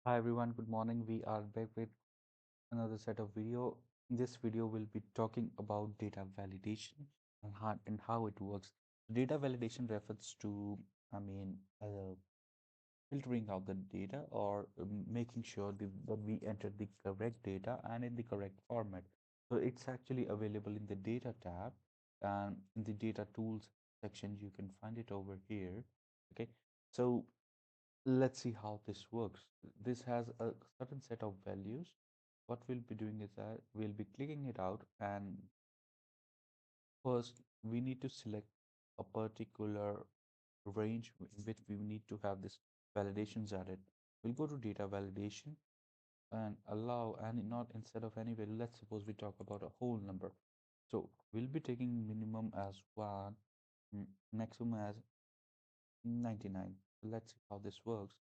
Hi everyone, good morning. We are back with another set of video. In this video, we'll be talking about data validation and how it works. Data validation refers to, I mean, filtering out the data or making sure that we enter the correct data and in the correct format. So it's actually available in the data tab and in the data tools section. You can find it over here. Okay, so let's see how this works. This has a certain set of values. What we'll be doing is that we'll be clicking it out, and first we need to select a particular range in which we need to have this validations added. We'll go to data validation and allow, and not instead of any value, let's suppose we talk about a whole number. So we'll be taking minimum as 1, maximum as 99. So let's see how this works.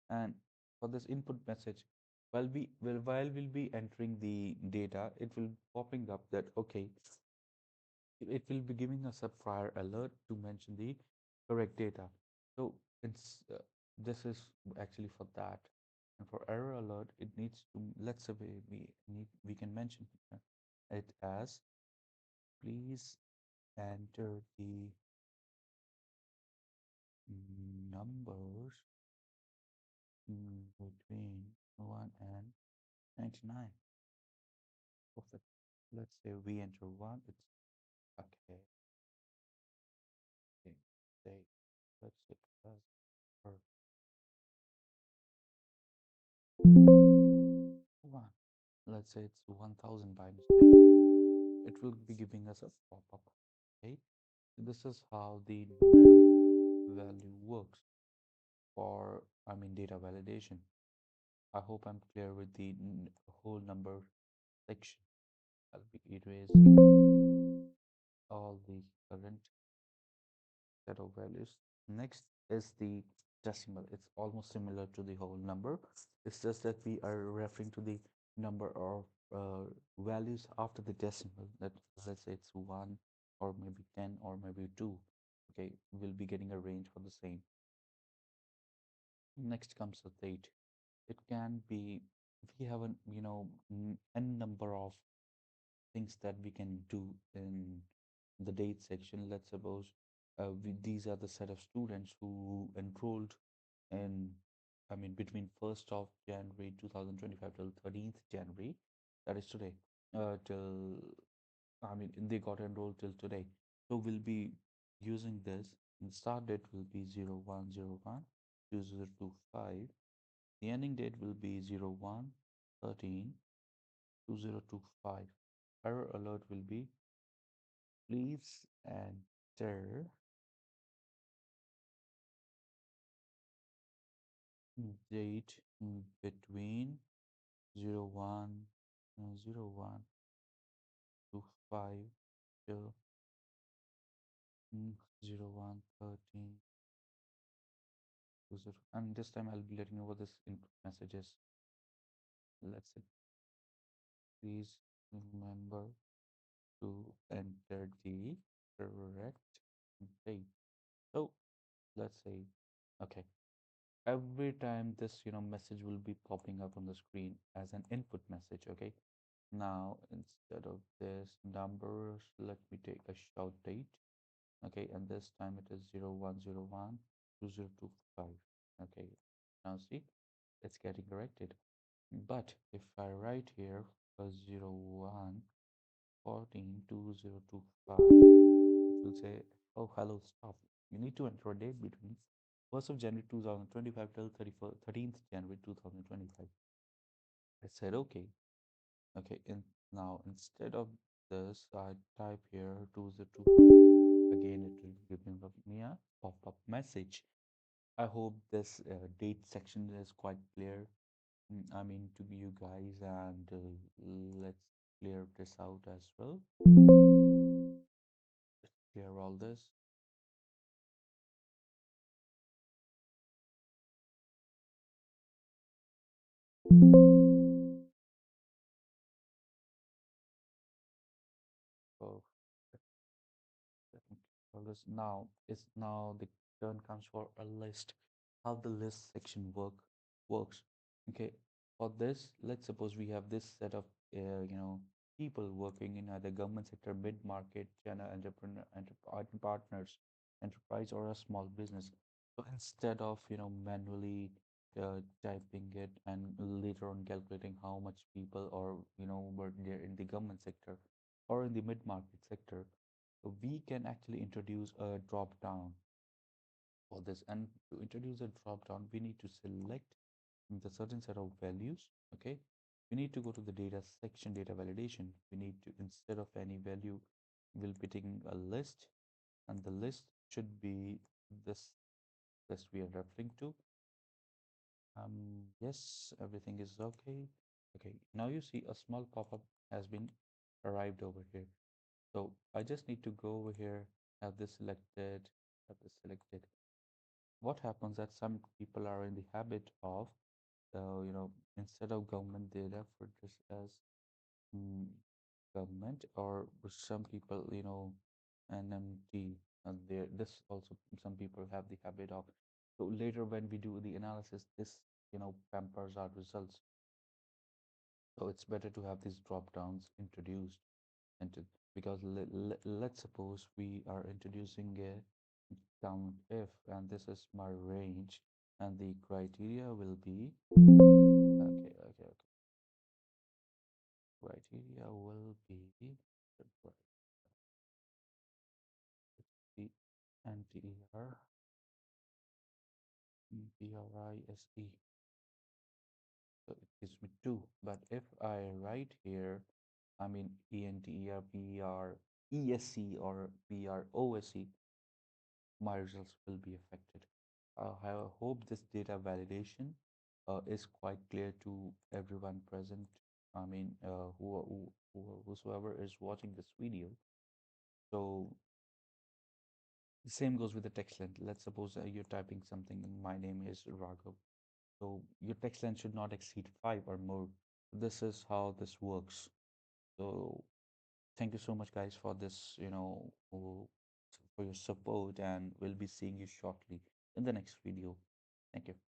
And for this input message, while we'll be entering the data, it will popping up that okay, it will be giving us a prior alert to mention the correct data. So it's this is actually for that. And for error alert, it needs to, let's say we can mention it as please enter the numbers between 1 and 99. Perfect. Let's say we enter 1. It's okay. Okay. Say, let's say plus or 1. Let's say it's 1000 by mistake. It will be giving us a pop-up. Okay. This is how the numeric value works for, I mean, data validation. I hope I'm clear with the whole number section. I'll be erasing all the current set of values. Next is the decimal. It's almost similar to the whole number. It's just that we are referring to the number of values after the decimal. That, let's say it's 1 or maybe 10 or maybe 2. Okay, we'll be getting a range for the same. Next comes the date. It can be, we have a n number of things that we can do in the date section. Let's suppose these are the set of students who enrolled in, I mean, between 1st of January 2025 till 13th January, that is today, till, I mean, they got enrolled till today. So we'll be using this. The start date will be 0101 2025. The ending date will be 0113 2025. Error alert will be please enter date between 01 01 to 5 till 0113 to 0. And this time I'll be letting you know what this input message is. Let's say please remember to enter the correct date. So let's say okay, every time this message will be popping up on the screen as an input message. Okay, now instead of this numbers, let me take a shout date. Okay, and this time it is 0101 2025. Okay, now see, it's getting corrected. But if I write here 01 14 2025, it will say, oh hello, stop, you need to enter a date between 1st of January 2025 till 13th January 2025. I said okay. Okay, and now instead of this, I type here 2025. Again, it will give me a pop-up message. I hope this date section is quite clear. I mean, to you guys, and let's clear this out as well. Let's clear all this. So let me clear all this. Now it's now the turn comes for a list. How the list section works. Okay, for this, let's suppose we have this set of people working in either government sector, mid-market, channel entrepreneur, partners, enterprise, or a small business. So instead of manually typing it and later on calculating how much people or were there in the government sector or in the mid-market sector, we can actually introduce a drop down for this. And to introduce a drop down, we need to select the certain set of values. Okay, we need to go to the data section, data validation. We need to, instead of any value, we'll be taking a list, and the list should be this list we are referring to. Yes, everything is okay. Okay, now you see a small pop-up has been arrived over here. So I just need to go over here, have this selected, have this selected. What happens that some people are in the habit of, instead of government, they refer this as mm, government, or some people, NMT, and there, this also some people have the habit of. So later when we do the analysis, this, pampers our results. So it's better to have these drop downs introduced into, because let's suppose we are introducing a count if, and this is my range, and the criteria will be okay. Criteria will be the NTER BRISE. So it gives me two. But if I write here, I mean ENTER BRESC or BROSC, my results will be affected. I hope this data validation is quite clear to everyone present. I mean, whosoever is watching this video. So the same goes with the text length. Let's suppose you're typing something, and my name is Raghav. So your text length should not exceed 5 or more. This is how this works. So thank you so much, guys, for this, for your support, and we'll be seeing you shortly in the next video. Thank you.